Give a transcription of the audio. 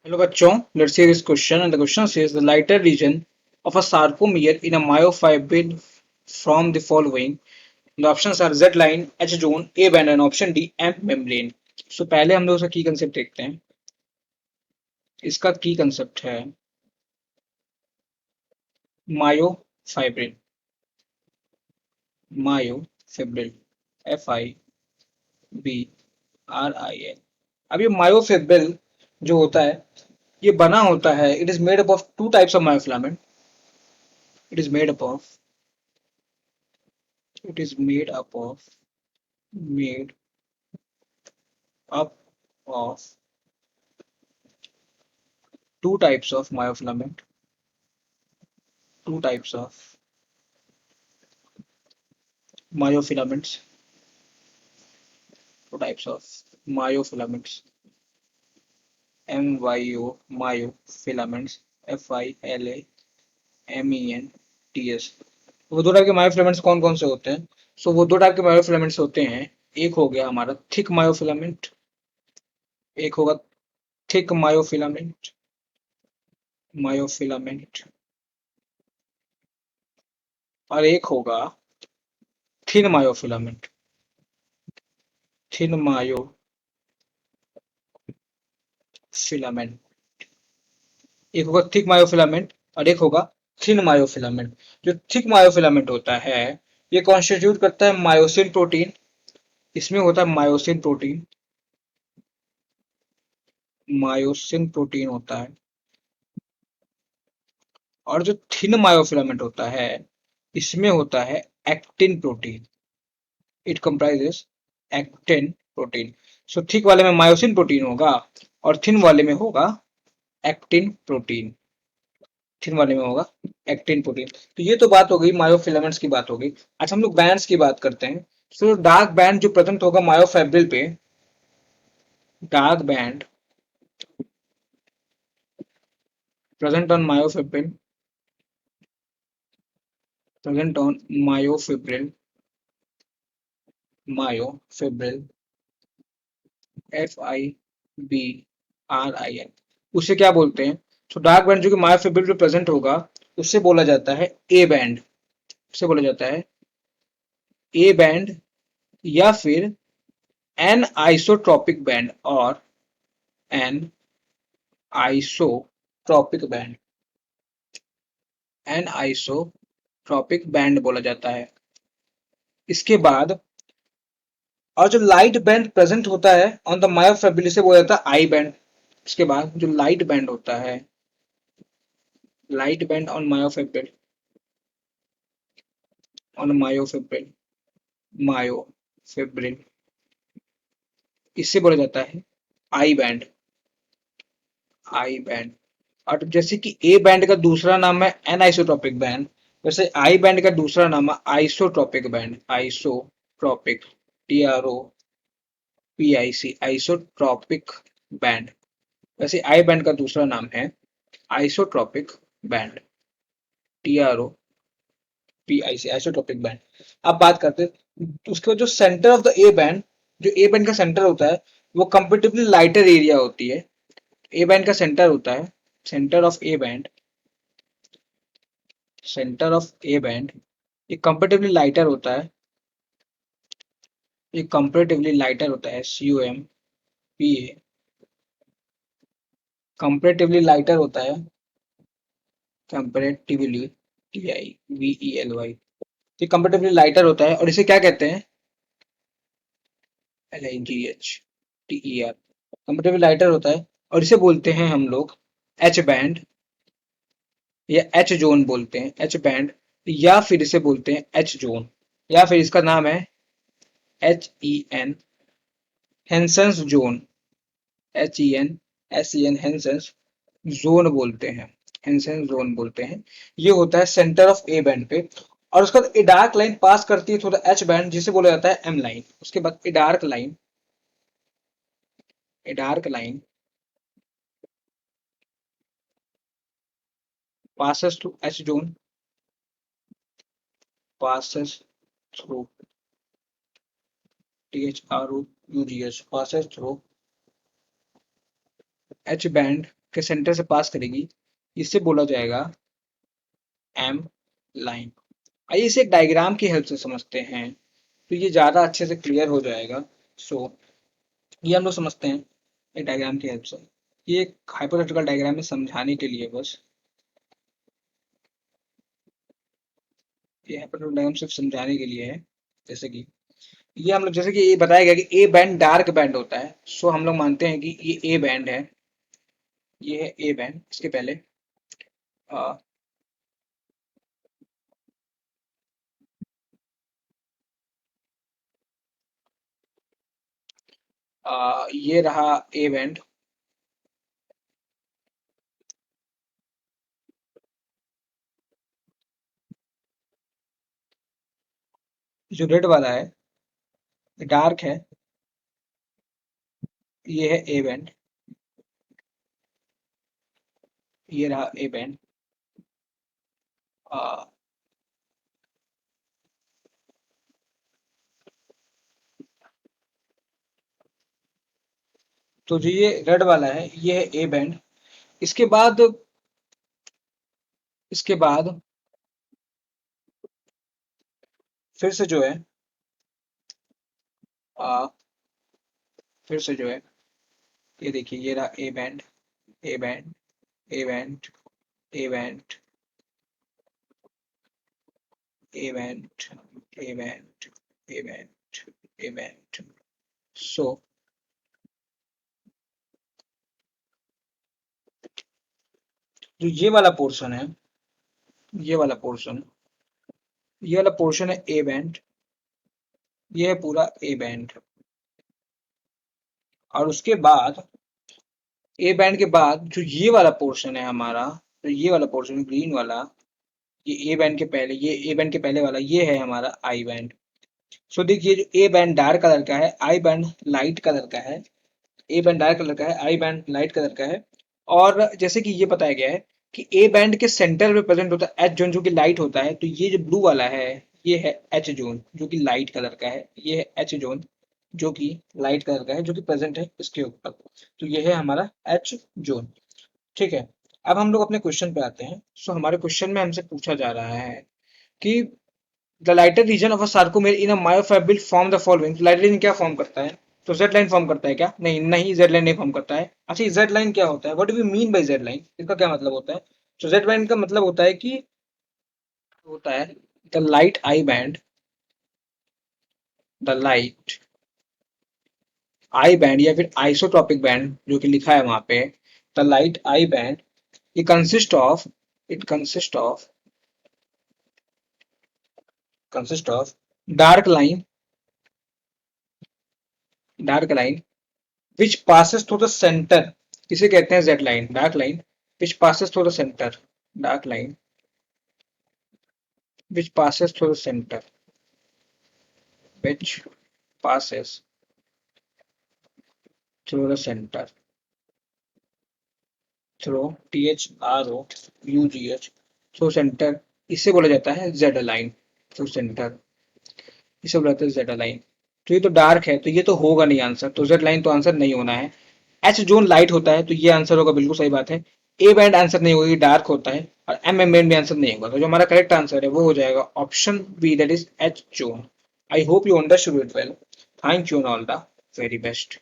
Hello बच्चों, let's see this question and the question says the lighter region of a sarcomere in a myofibril from the following. The options are Z line, H zone, A band and option D M membrane. So पहले हम लोग इसका की concept देखते हैं. इसका की concept है मायोफाइब्रिल. Myofibril FIBRIL. अब ये मायोफिब्रिल जो होता है ये बना होता है. It is made up of two types of myofilament. It is made up of it is made up of two types of myofilament. Two types of myofilaments. Two types of myofilaments. Myofilaments. FILAMENTS. वो दो type के myofilaments कौन कौन से होते हैं? सो वो दो टाइप के मायोफिलामेंट्स होते हैं. एक हो गया हमारा थिक मायोफिलामेंट. एक होगा थिक मायोफिलामेंट. मायोफिलामेंट. और एक होगा थिन मायोफिलामेंट. Thin myofilament. एक होगा थिक मायोफिलामेंट और एक होगा थिन मायोफिलामेंट. जो थिक मायोफिलामेंट होता है ये कॉन्स्टिट्यूट करता है मायोसिन प्रोटीन. इसमें होता है मायोसिन प्रोटीन. मायोसिन प्रोटीन होता है. और जो थिन मायोफिलामेंट होता है इसमें होता है actin protein. It comprises actin protein. So thick वाले में मायोसिन प्रोटीन होगा और थिन वाले में होगा एक्टिन प्रोटीन. थिन वाले में होगा एक्टिन प्रोटीन. तो ये तो बात हो गई मायोफिलामेंट्स की बात हो गई. अच्छा हम लोग बैंड्स की बात करते हैं. सो डार्क बैंड जो प्रेजेंट होगा मायोफैब्रिल पे. Dark band present on myofibril. Present on myofibril. Myofibril FIBRIL. उसे क्या बोलते हैं? तो डार्क बैंड जो कि मायोफिब्रिल पे प्रेजेंट होगा उससे बोला जाता है ए बैंड. उससे बोला जाता है ए बैंड या फिर एन आइसोट्रॉपिक बैंड और an isotropic band. An isotropic band बोला जाता है. इसके बाद और जो लाइट बैंड प्रेजेंट होता है ऑन द मायोफिब्रिल से बोला जाता है आई बैंड. इसके बाद जो लाइट बैंड होता है light band on myofibril. On myofibril. Myofibril इससे बोला जाता है आई बैंड. I band. और जैसे कि ए बैंड का दूसरा नाम है एन आइसोट्रॉपिक बैंड वैसे आई बैंड का दूसरा नाम है isotropic band. Isotropic. TROPIC. Isotropic band. वैसे आई बैंड का दूसरा नाम है isotropic band. TROPIC. Isotropic band. अब बात करते हैं उसके बाद जो centre of the A band. जो ए बैंड का सेंटर होता है वो कंपेरेटिवली लाइटर एरिया होती है. ए बैंड का सेंटर होता है. Centre of A band. Centre of A band ये कंपेरेटिवली लाइटर होता है. ये कंपेरेटिवली लाइटर होता है. COMPA. कंपेरेटिवली लाइटर होता है. Comparatively TIVELY. ये कंपेरेटिवली लाइटर होता है और इसे क्या कहते हैं? LIGHTER. कंपेरेटिवली लाइटर होता है और इसे बोलते हैं हम लोग एच बैंड या एच जोन बोलते हैं. एच बैंड या फिर इसे बोलते हैं एच जोन या फिर इसका नाम है HEN. हेंसेंस जोन. HEN हेंसेंस जोन बोलते हैं. हेंसेंस जोन बोलते हैं. ये होता है सेंटर ऑफ ए बैंड पे. और उसका ए डार्क लाइन पास करती है थोड़ा एच बैंड जिसे बोला जाता है एम लाइन. उसके बाद a dark line. A dark line passes through H zone. Passes through THROUGH. Passes through H band के सेंटर से पास करेगी, इसे बोला जाएगा एम लाइन। आइए इसे एक डायग्राम की हेल्प से समझते हैं, तो ये ज्यादा अच्छे से क्लियर हो जाएगा। सो ये हम लोग समझते हैं एक डायग्राम की हेल्प से। ये एक हाइपोथेटिकल डायग्राम में समझाने के लिए बस, ये हाइपोथेटिकल डायग्राम सिर्फ समझाने के लिए है। जैसे कि ये हम लोग, जैसे कि ये बताया गया कि ए बैंड डार्क बैंड होता है, सो हम लोग मानते हैं कि ये ए बैंड है, ये है ए बैंड। इसके पहले आ, ये रहा ए बैंड। जो रेड वाला है डार्क है, ये है ए बैंड, ये रहा ए बैंड। आ, तो जो ये रेड वाला है ये है ए बैंड। इसके बाद, इसके बाद फिर से जो है, आ, फिर से जो है, ये देखिए ये रहा A band, A band, A band, A band, A band, A band, A band, A band. So जो ये वाला पोर्शन है, ये वाला पोर्शन, ये वाला पोर्शन है ए बैंड, ये है पूरा ए बैंड। और उसके बाद ए बैंड के बाद जो ये वाला पोर्शन है हमारा, तो ये वाला पोर्शन ग्रीन वाला, ये ए बैंड के पहले, ये ए बैंड के पहले वाला, ये है हमारा आई बैंड। सो देखिए जो ए बैंड डार्क कलर का है, आई बैंड लाइट कलर का है। ए बैंड डार्क कलर का है, आई बैंड लाइट कलर का है। और जैसे कि ये बताया गया है कि ए बैंड के सेंटर में प्रेजेंट होता है एच जोन, जो कि लाइट होता है। तो ये जो ब्लू वाला है ये है एच जोन, जो कि लाइट कलर का है। ये है एच जोन, जो कि लाइट कलर का है, जो कि प्रेजेंट है इसके ऊपर। तो ये है हमारा एच जोन। ठीक है, अब हम लोग अपने क्वेश्चन पे आते हैं। सो हमारे क्वेश्चन में हमसे पूछा जा रहा है कि the lighter region of a sarcomere in a myofibril form the following. Lighter region क्या फॉर्म करता है? तो जेड लाइन फॉर्म करता है क्या? नहीं, नहीं जेड लाइन नहीं फॉर्म करता है। अच्छा जेड लाइन क्या होता है? What do we mean by Z line? इसका क्या मतलब होता है? तो जेड लाइन का मतलब होता है कि होता है the light I band, the light I band या फिर आइसोट्रॉपिक बैंड जो कि लिखा है वहां पे, द लाइट आई बैंड, ये consist of dark line, dark line which passes through the center, इसे कहते हैं Z line, dark line which passes through the center, dark line which passes through the center, which passes through the center, through THROUGH, through center, इसे बोला जाता है Z line, through centre, इसे बोला जाता है जेड लाइन। तो ये तो डार्क है, तो ये तो होगा नहीं आंसर, तो जेड लाइन तो आंसर नहीं होना है। एच जोन लाइट होता है, तो ये आंसर होगा, बिल्कुल सही बात है। ए बैंड आंसर नहीं होगा, ये डार्क होता है। और एम बैंड भी आंसर नहीं होगा, तो जो हमारा करेक्ट आंसर है वो हो जाएगा option B, that is H zone. I hope you understood it well. Thank you and all the very best.